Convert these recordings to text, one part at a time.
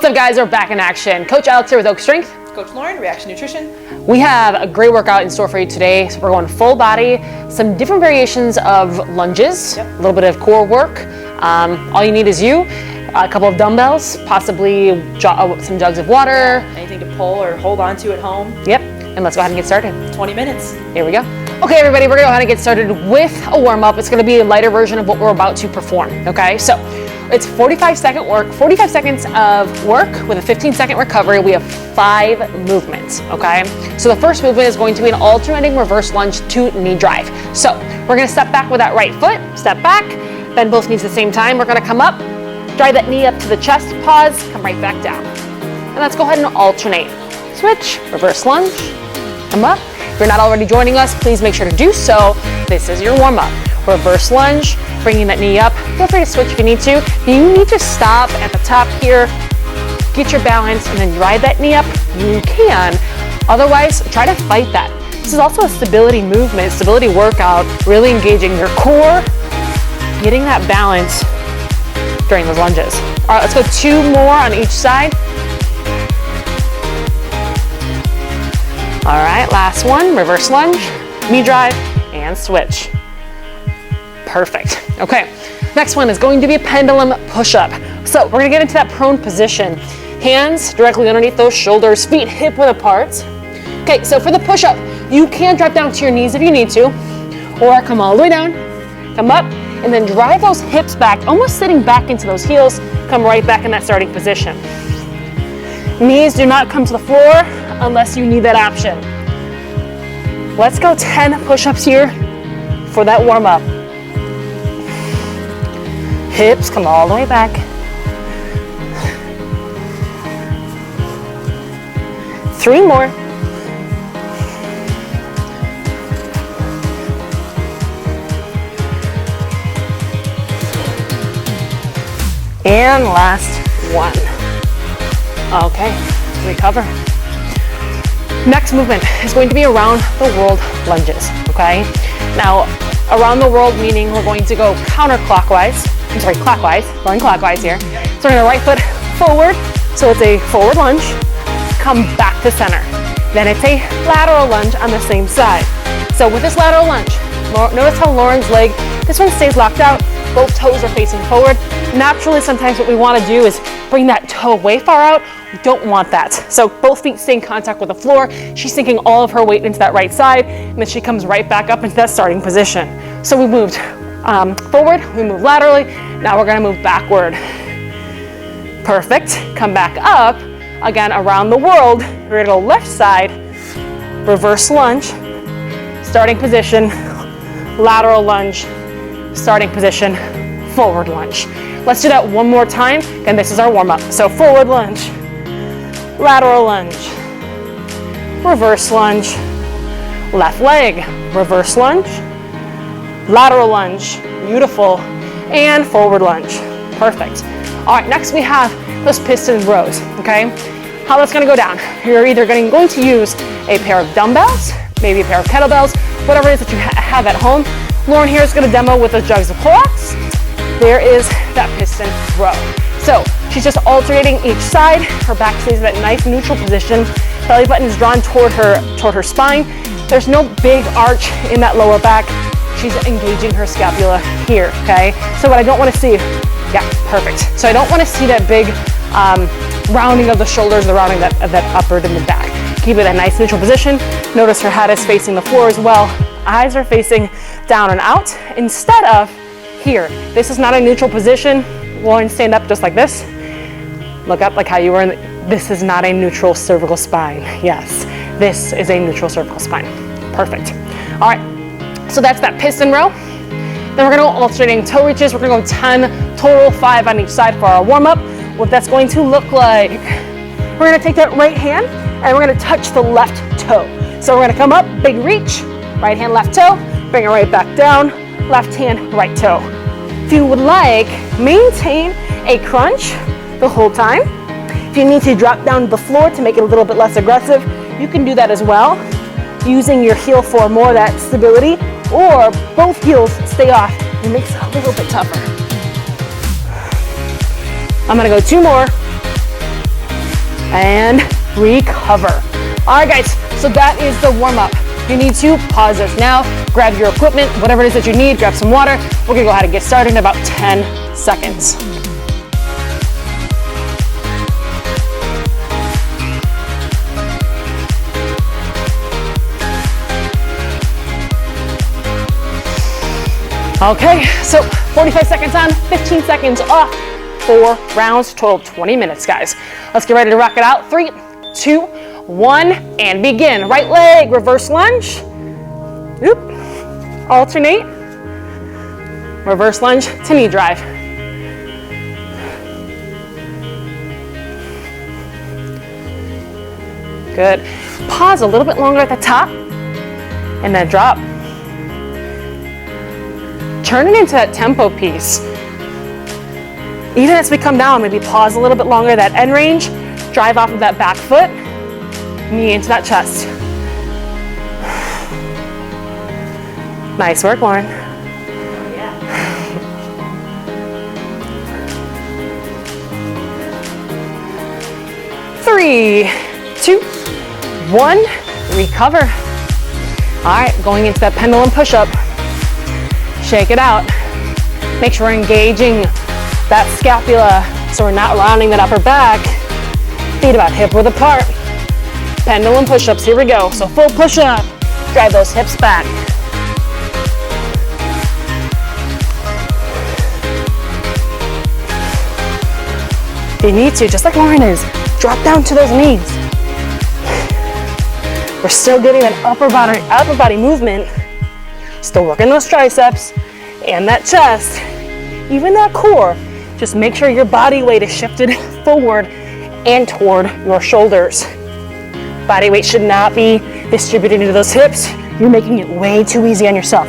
What's up, guys? We're back in action. Coach Alex here with Oak Strength. Coach Lauren, Reaction Nutrition. We have a great workout in store for you today. So we're going full body, some different variations of lunges, a little bit of core work. All you need is you, a couple of dumbbells, possibly some jugs of water. Anything to pull or hold on to at home. Yep, and let's go ahead and get started. 20 minutes. Here we go. Okay, everybody, we're gonna go ahead and get started with a warm-up. It's gonna be a lighter version of what we're about to perform, okay? So it's 45 seconds of work with a 15-second recovery. We have 5 movements, okay? So the first movement is going to be an alternating reverse lunge to knee drive. So we're gonna step back with that right foot, step back, bend both knees at the same time. We're gonna come up, drive that knee up to the chest, pause, come right back down. And let's go ahead and alternate. Switch, reverse lunge, come up. If you're not already joining us, please make sure to do so. This is your warm-up. Reverse lunge, bringing that knee up. Feel free to switch if you need to. If you need to stop at the top here, get your balance, and then ride that knee up, you can. Otherwise, try to fight that. This is also a stability movement, stability workout, really engaging your core, getting that balance during those lunges. All right, let's go 2 more on each side. All right, last one, reverse lunge, knee drive, and switch. Perfect. Okay, next one is going to be a pendulum push-up. So we're gonna get into that prone position. Hands directly underneath those shoulders, feet hip width apart. Okay, so for the push-up, you can drop down to your knees if you need to, or come all the way down, come up, and then drive those hips back, almost sitting back into those heels, come right back in that starting position. Knees do not come to the floor unless you need that option. Let's go 10 push-ups here for that warm-up. Hips come all the way back. Three more. And last one. Okay, recover. Next movement is going to be around the world lunges, okay? Now, around the world meaning we're going to go clockwise, going clockwise here. So we're gonna right foot forward, so it's a forward lunge, come back to center. Then it's a lateral lunge on the same side. So with this lateral lunge, notice how Lauren's leg, this one stays locked out, both toes are facing forward. Naturally, sometimes what we wanna do is bring that toe way far out. We don't want that. So both feet stay in contact with the floor. She's sinking all of her weight into that right side, and then she comes right back up into that starting position. So we moved forward, we move laterally, now we're gonna move backward. Perfect, come back up, again around the world, we're gonna go left side, reverse lunge, starting position, lateral lunge, starting position, forward lunge. Let's do that one more time, and this is our warm up. So forward lunge, lateral lunge, reverse lunge, left leg, reverse lunge, lateral lunge, beautiful, and forward lunge, perfect. All right, next we have those piston rows, okay? How that's gonna go down. You're either going to use a pair of dumbbells, maybe a pair of kettlebells, whatever it is that you have at home. Lauren here is gonna demo with those jugs of Clorox. There is that piston row. So she's just alternating each side. Her back stays in that nice neutral position. Belly button is drawn toward her spine. There's no big arch in that lower back. She's engaging her scapula here, okay? So what I don't want to see, yeah, perfect. So I don't want to see that big rounding of the shoulders, the rounding of that upper to mid back. Keep it a nice neutral position. Notice her head is facing the floor as well. Eyes are facing down and out instead of here. This is not a neutral position. Lauren, stand up just like this. Look up like how you were in this is not a neutral cervical spine. Yes, this is a neutral cervical spine. Perfect. All right. So that's that piston row. Then we're gonna go alternating toe reaches. We're gonna go 10 total, 5 on each side for our warm up. What that's going to look like, we're gonna take that right hand and we're gonna touch the left toe. So we're gonna come up, big reach, right hand, left toe, bring it right back down, left hand, right toe. If you would like, maintain a crunch the whole time. If you need to drop down to the floor to make it a little bit less aggressive, you can do that as well, using your heel for more of that stability, or both heels stay off. It makes it a little bit tougher. I'm gonna go 2 more. and recover. All right, guys, so that is the warm-up. You need to pause this now, grab your equipment, whatever it is that you need, grab some water. We're gonna go ahead and get started in about 10 seconds. Okay, so 45 seconds on, 15 seconds off, 4 rounds, total 20 minutes, guys. Let's get ready to rock it out. 3, 2, 1, and begin. Right leg, reverse lunge. Oop. Alternate. Reverse lunge to knee drive. Good. Pause a little bit longer at the top, and then drop. Turn it into that tempo piece. Even as we come down, maybe pause a little bit longer, that end range, drive off of that back foot, knee into that chest. Nice work, Lauren. Yeah. 3, 2, 1, recover. All right, going into that pendulum push-up. Shake it out. Make sure we're engaging that scapula so we're not rounding that upper back. Feet about hip width apart. Pendulum push-ups, here we go. So full push-up, drive those hips back. If you need to, just like Lauren is, drop down to those knees. We're still getting that upper body movement. Still working those triceps and that chest, even that core. Just make sure your body weight is shifted forward and toward your shoulders. Body weight should not be distributed into those hips. You're making it way too easy on yourself.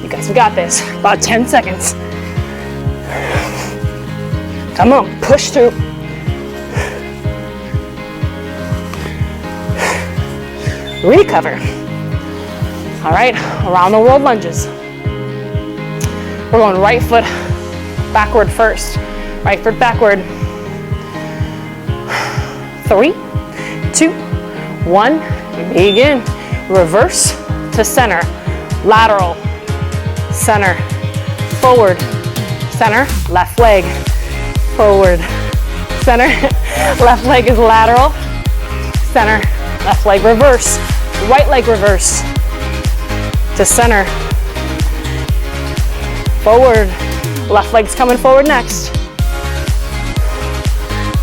You guys, we got this. About 10 seconds. Come on, push through. Recover. All right, around the world lunges. We're going right foot backward first. Right foot backward. 3, 2, 1, begin. Reverse to center. Lateral, center, forward, center, left leg, forward, center. Left leg is lateral, center, left leg reverse, right leg reverse. To center, forward, left leg's coming forward next,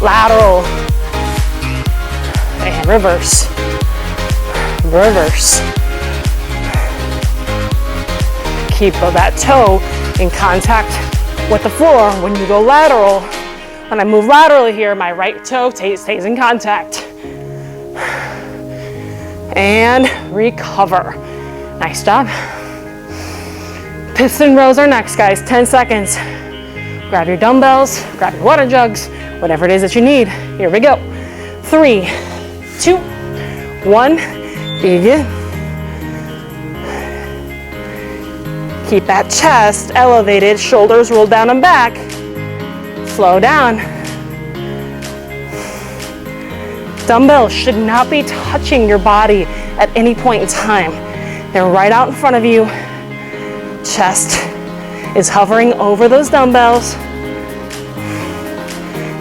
lateral, and reverse, reverse. Keep that toe in contact with the floor. When you go lateral, when I move laterally here, my right toe stays in contact. And recover. Nice job. Piston rows are next, guys. 10 seconds. Grab your dumbbells, grab your water jugs, whatever it is that you need. Here we go. 3, 2, 1, begin. Keep that chest elevated, shoulders rolled down and back. Slow down. Dumbbells should not be touching your body at any point in time. They're right out in front of you. Chest is hovering over those dumbbells.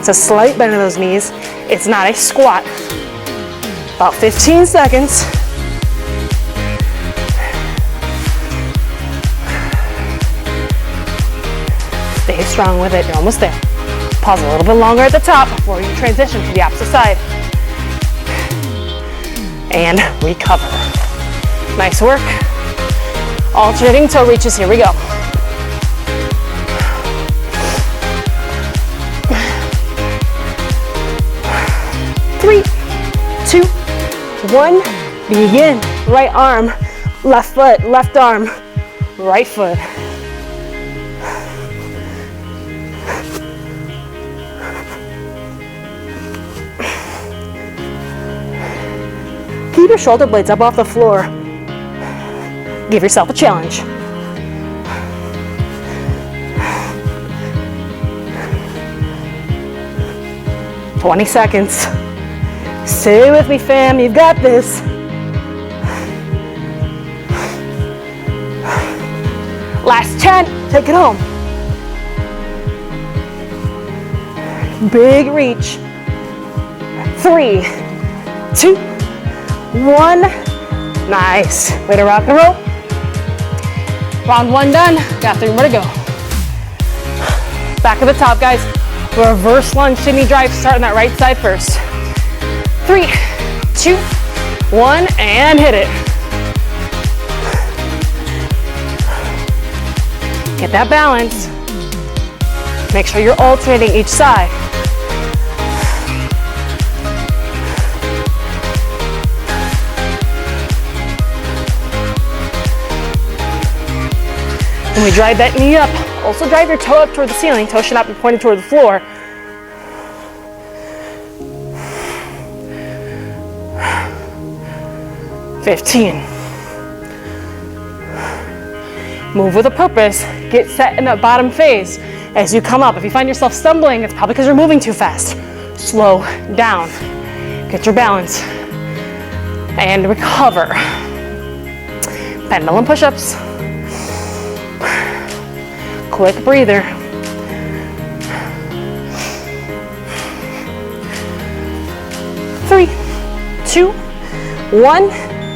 It's a slight bend of those knees. It's not a squat. About 15 seconds. Stay strong with it. You're almost there. Pause a little bit longer at the top before you transition to the opposite side. And recover. Nice work. Alternating toe reaches, here we go. Three, 2, 1, begin. Right arm, left foot, left arm, right foot. Keep your shoulder blades up off the floor. Give yourself a challenge. "20 seconds. Stay with me, fam, you've got this. Last 10, take it home. Big reach. 3, 2, 1. Nice. Way to rock and roll. Round 1 done. Got 3 more to go. Back at the top, guys. Reverse lunge, kidney drive. Start on that right side first. 3, 2, 1, and hit it. Get that balance. Make sure you're alternating each side. When we drive that knee up, also drive your toe up toward the ceiling. Toe should not be pointed toward the floor. $15. Move with a purpose. Get set in that bottom phase. As you come up, if you find yourself stumbling, it's probably because you're moving too fast. Slow down. Get your balance. And recover. Pendulum push-ups. Quick breather. 3, 2, 1,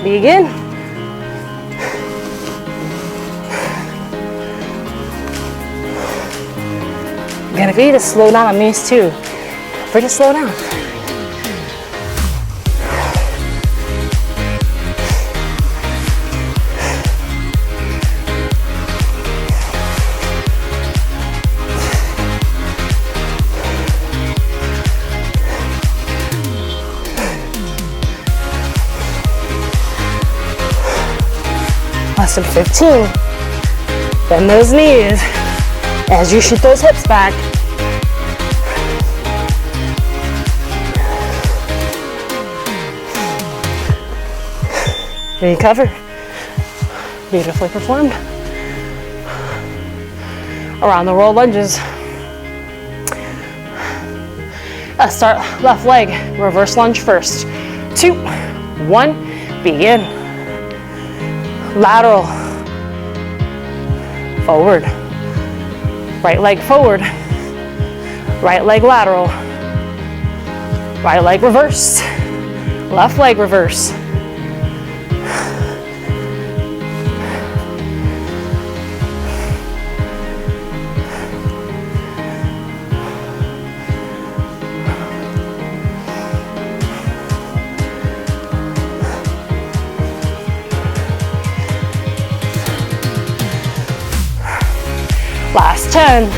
begin. Again, if you need to slow down on these too, free to slow down. Less than 15. Bend those knees as you shoot those hips back. Recover. Beautifully performed. Around the world lunges. Start left leg, reverse lunge first. 2, 1, begin. Lateral. Forward. Right leg forward. Right leg lateral. Right leg reverse. Left leg reverse. Last 10.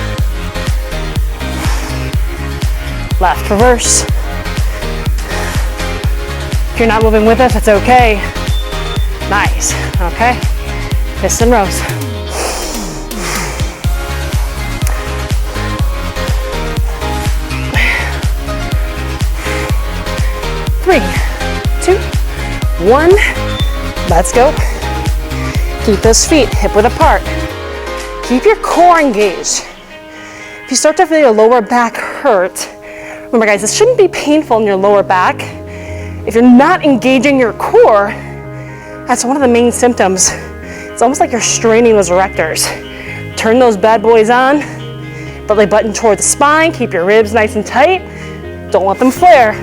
Left reverse. If you're not moving with us, it's okay. Nice, okay? Piston rows. Three, 2, 1. Let's go. Keep those feet hip width apart. Keep your core engaged. If you start to feel your lower back hurt, remember guys, this shouldn't be painful in your lower back. If you're not engaging your core, that's one of the main symptoms. It's almost like you're straining those erectors. Turn those bad boys on, belly button toward the spine, keep your ribs nice and tight. Don't let them flare.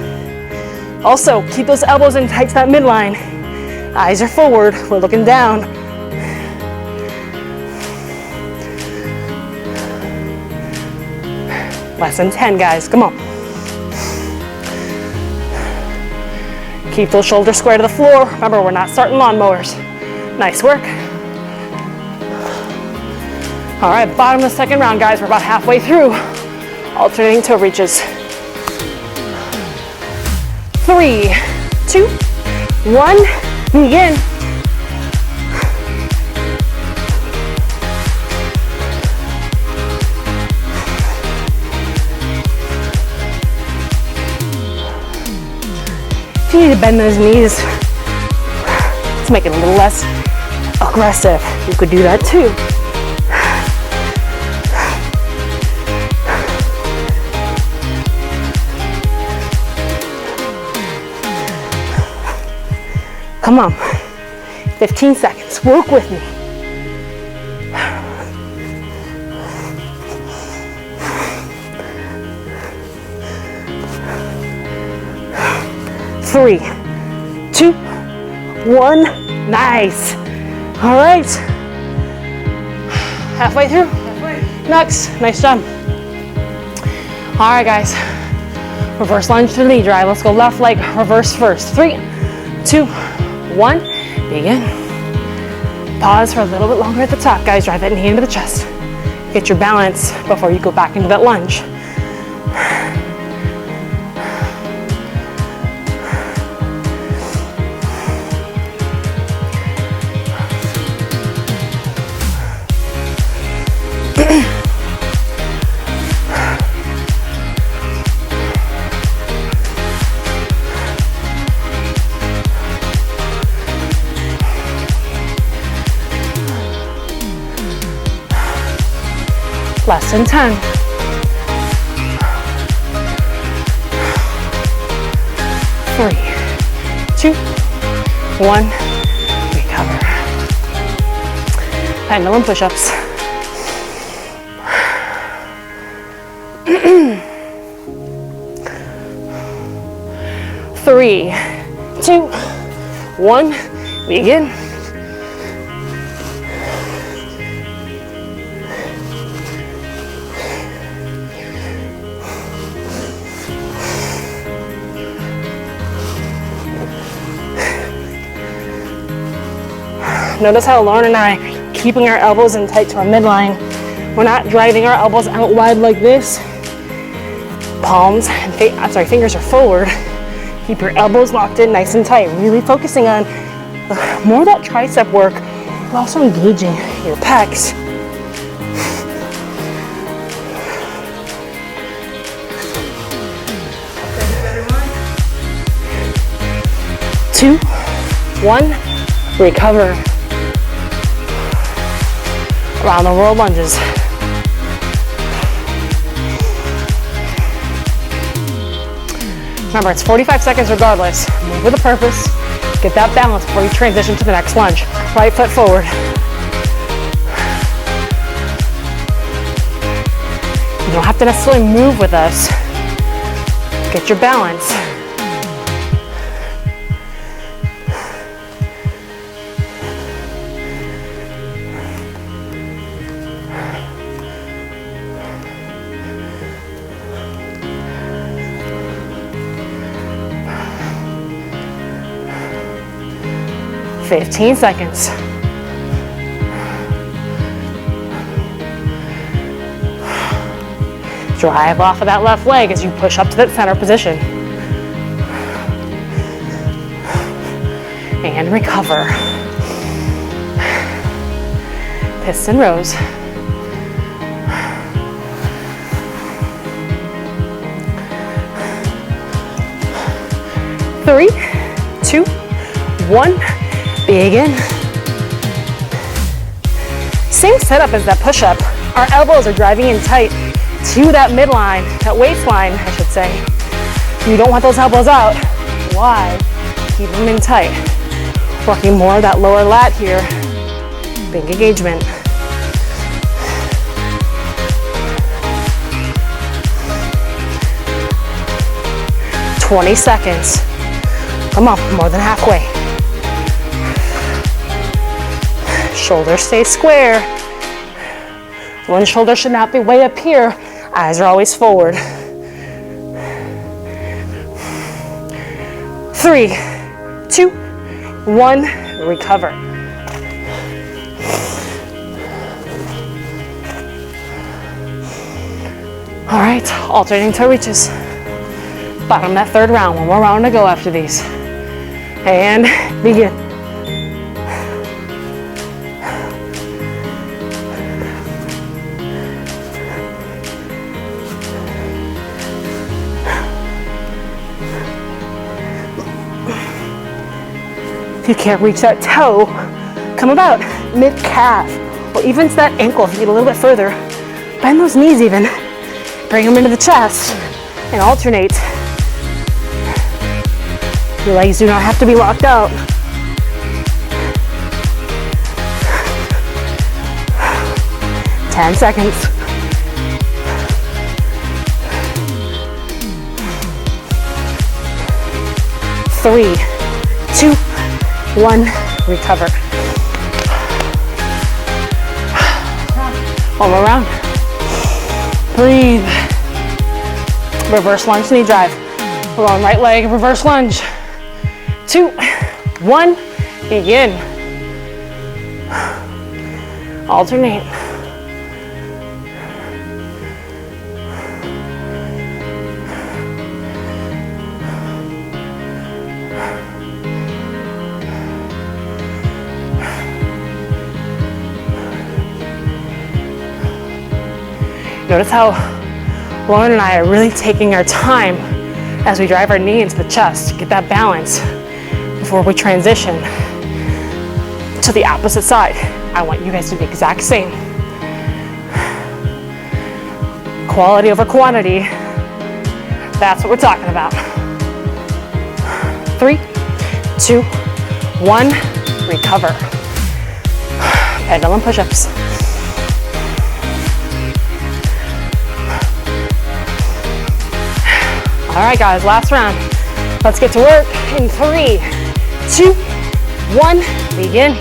Also, keep those elbows in tight to that midline. Eyes are forward, we're looking down. Less than 10, guys, come on. Keep those shoulders square to the floor. Remember, we're not starting lawnmowers. Nice work. All right, bottom of the second round, guys. We're about halfway through. Alternating toe reaches. 3, 2, 1, begin. If you need to bend those knees to make it a little less aggressive, you could do that too. Come on. 15 seconds. Work with me. 3, 2, 1. Nice. All right. Halfway through. Next. Nice job. All right, guys. Reverse lunge to knee drive. Let's go left leg reverse first. 3, 2, 1. Begin. Pause for a little bit longer at the top, guys. Drive that knee into the chest. Get your balance before you go back into that lunge. Less than 10. 3, 2, 1. Recover. Pendulum push ups. 3, 2, 1. Begin. Notice how Lauren and I are keeping our elbows in tight to our midline. We're not driving our elbows out wide like this. Palms and fingers are forward. Keep your elbows locked in nice and tight. Really focusing on more of that tricep work, but also engaging your pecs. Two, 1, recover. Around the world lunges. Remember, it's 45 seconds regardless. Move with a purpose. Get that balance before you transition to the next lunge. Right foot forward. You don't have to necessarily move with us. Get your balance. Fifteen seconds. Drive off of that left leg as you push up to that center position. And recover. Piston rows. Three, 2, 1. Begin. Same setup as that push-up. Our elbows are driving in tight to that midline, that waistline, I should say. You don't want those elbows out. Why? Keep them in tight. Working more of that lower lat here. Big engagement. "20 seconds. Come on, more than halfway. Shoulders stay square. One shoulder should not be way up here. Eyes are always forward. 3, 2, 1. Recover. All right, alternating toe reaches. Bottom that third round. One more round to go after these. And begin. If you can't reach that toe, come about mid-calf or even to that ankle if you get a little bit further. Bend those knees even. Bring them into the chest and alternate. Your legs do not have to be locked out. 10 seconds. 3, 2, 1, recover. One more round. Breathe. Reverse lunge, knee drive. We're on right leg, reverse lunge. 2, 1, begin. Alternate. Notice how Lauren and I are really taking our time as we drive our knee into the chest to get that balance before we transition to the opposite side. I want you guys to do the exact same. Quality over quantity. That's what we're talking about. 3, 2, 1, recover. Pendulum push ups. All right, guys, last round. Let's get to work in 3, 2, 1, begin.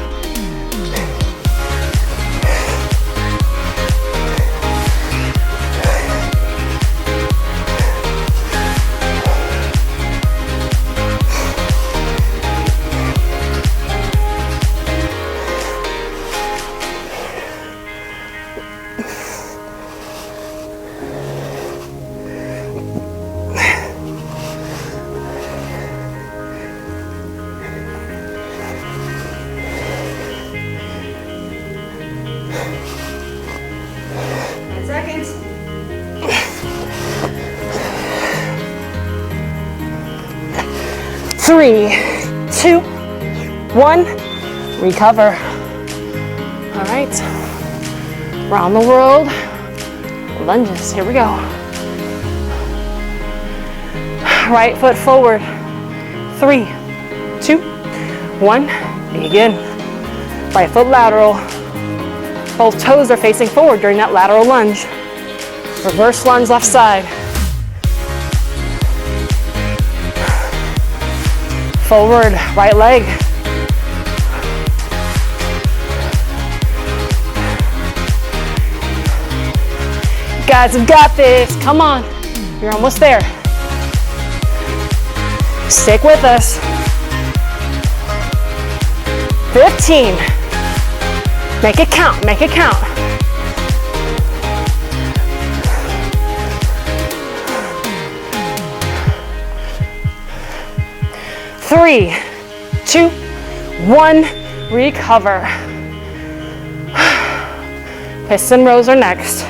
Seconds. 3, 2, 1, recover. All right, around the world, lunges, here we go. Right foot forward, 3, 2, 1, begin. Right foot lateral. Both toes are facing forward during that lateral lunge. Reverse lunge left side. Forward, right leg. You guys have got this. Come on. You're almost there. Stick with us. 15. Make it count, make it count. 3, 2, 1, recover. Piston rows are next.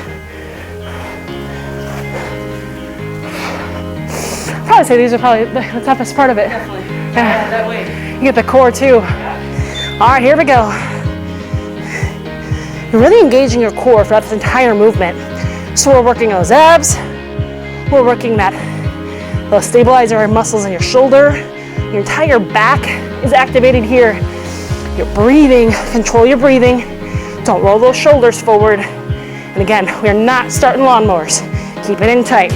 I'd probably say these are probably the toughest part of it. Definitely. Yeah, that way. You get the core too. All right, here we go. You're really engaging your core throughout this entire movement. So we're working those abs. We're working those stabilizer muscles in your shoulder. Your entire back is activated here. You're breathing. Control your breathing. Don't roll those shoulders forward. And again, we're not starting lawnmowers. Keep it in tight.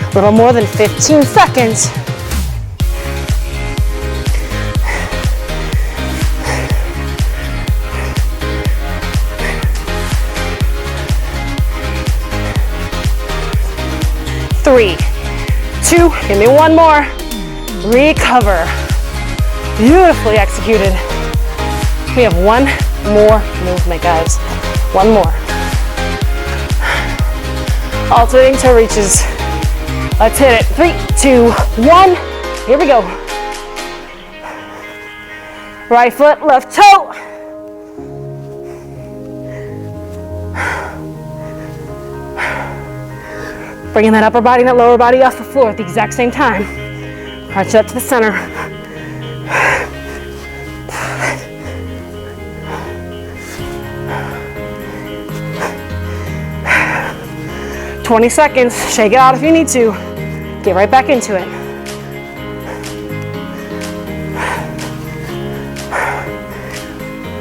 A little more than 15 seconds. Three, 2, give me one more. Recover. Beautifully executed. We have one more movement, guys. One more. Alternating toe reaches. Let's hit it. 3, 2, 1. Here we go. Right foot, left toe. Bringing that upper body and that lower body off the floor at the exact same time. Crunch it up to the center. "20 seconds, shake it out if you need to. Get right back into it.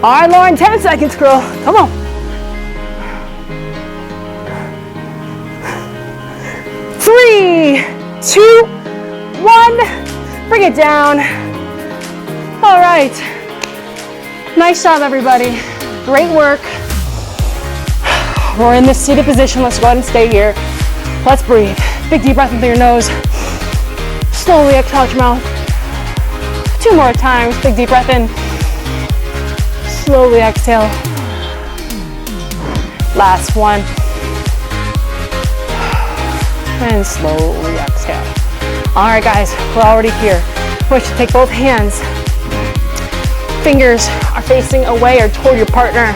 All right, Lauren, 10 seconds, girl. Come on. 3, 2, 1. Bring it down. All right. Nice job, everybody. Great work. We're in this seated position. Let's go ahead and stay here. Let's breathe. Big deep breath in through your nose. Slowly exhale out your mouth. 2 more times. Big deep breath in. Slowly exhale. Last one. And slowly exhale. All right, guys, we're already here. Push, take both hands. Fingers are facing away or toward your partner.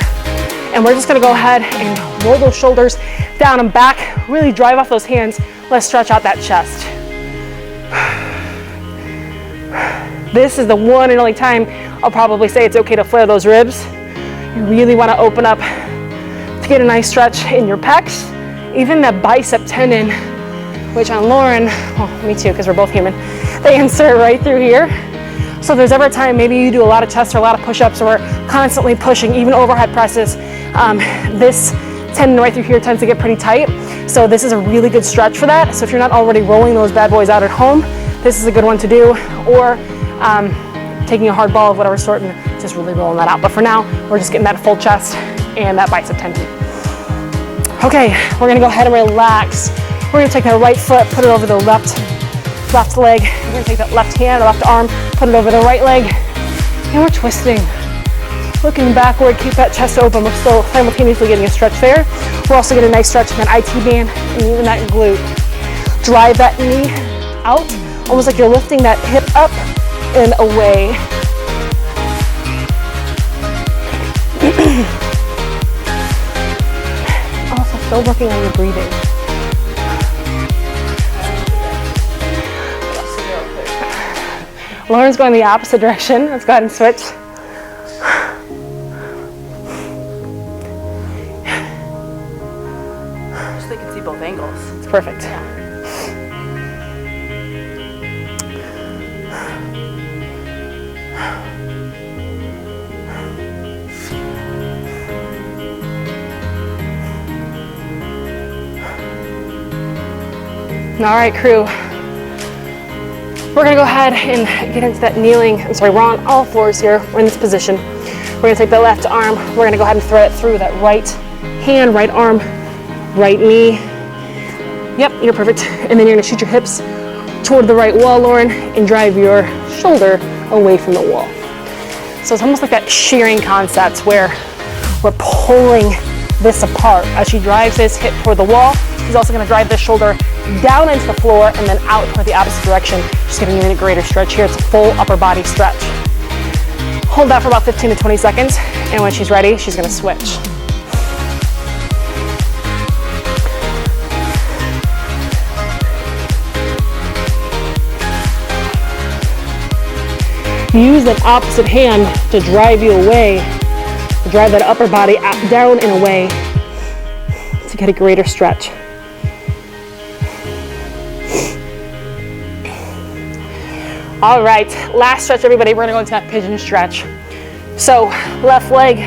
And we're just gonna go ahead and roll those shoulders down and back. Really drive off those hands. Let's stretch out that chest. This is the one and only time I'll probably say it's okay to flare those ribs. You really wanna open up to get a nice stretch in your pecs, even that bicep tendon, which on Lauren, well, me too, because we're both human, they insert right through here. So if there's ever a time, maybe you do a lot of chest or a lot of push-ups or constantly pushing, even overhead presses, this tendon right through here tends to get pretty tight. So this is a really good stretch for that. So if you're not already rolling those bad boys out at home, this is a good one to do. Or taking a hard ball of whatever sort and just really rolling that out. But for now, we're just getting that full chest and that bicep tendon. Okay, we're gonna go ahead and relax. We're gonna take that right foot, put it over the left leg. We're gonna take that left hand, left arm, put it over the right leg. And we're twisting. Looking backward, keep that chest open. We're still simultaneously getting a stretch there. We're also getting a nice stretch in that IT band and even that glute. Drive that knee out, almost like you're lifting that hip up and away. Also, still working on your breathing. Lauren's going the opposite direction. Let's go ahead and switch. So you can see both angles. It's perfect. Yeah. All right, crew. We're gonna go ahead and get into that kneeling. We're on all fours here. We're in this position. We're gonna take the left arm. We're gonna go ahead and thread it through that right hand, right arm, right knee. Yep, you're perfect. And then you're gonna shoot your hips toward the right wall, Lauren, and drive your shoulder away from the wall. So it's almost like that shearing concept where we're pulling this apart. As she drives this hip toward the wall, she's also gonna drive this shoulder down into the floor and then out toward the opposite direction, just giving you a greater stretch here. It's a full upper body stretch. Hold that for about 15 to 20 seconds, and when she's ready, she's gonna switch. Use that opposite hand to drive you away, to drive that upper body down and away to get a greater stretch. All right, last stretch, everybody. We're gonna go into that pigeon stretch. So left leg,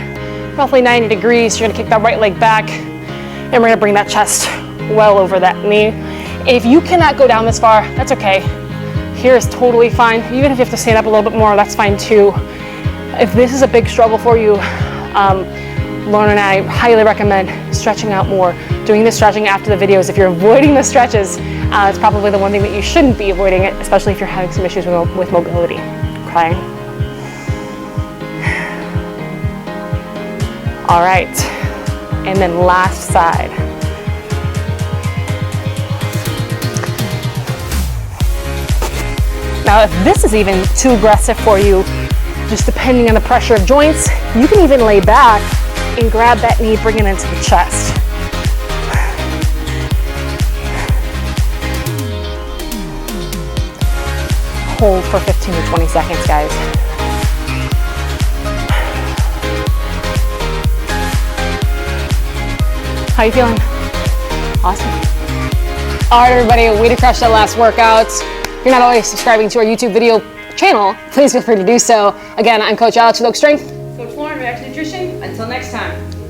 roughly 90 degrees. You're gonna kick that right leg back, and we're gonna bring that chest well over that knee. If you cannot go down this far, that's okay. Here is totally fine. Even if you have to stand up a little bit more, that's fine too. If this is a big struggle for you, Lauren and I highly recommend stretching out more. Doing the stretching after the videos. If you're avoiding the stretches, it's probably the one thing that you shouldn't be avoiding it, especially if you're having some issues with mobility. Okay. All right, and then last side. Now, if this is even too aggressive for you, just depending on the pressure of joints, you can even lay back and grab that knee, bring it into the chest. Hold for 15 to 20 seconds, guys. How you feeling? Awesome. All right, everybody, way to crush that last workout. If you're not already subscribing to our YouTube video channel, please feel free to do so. Again, I'm Coach Alex with Oak Strength. Coach Lauren. Back to Nutrition. Until next time.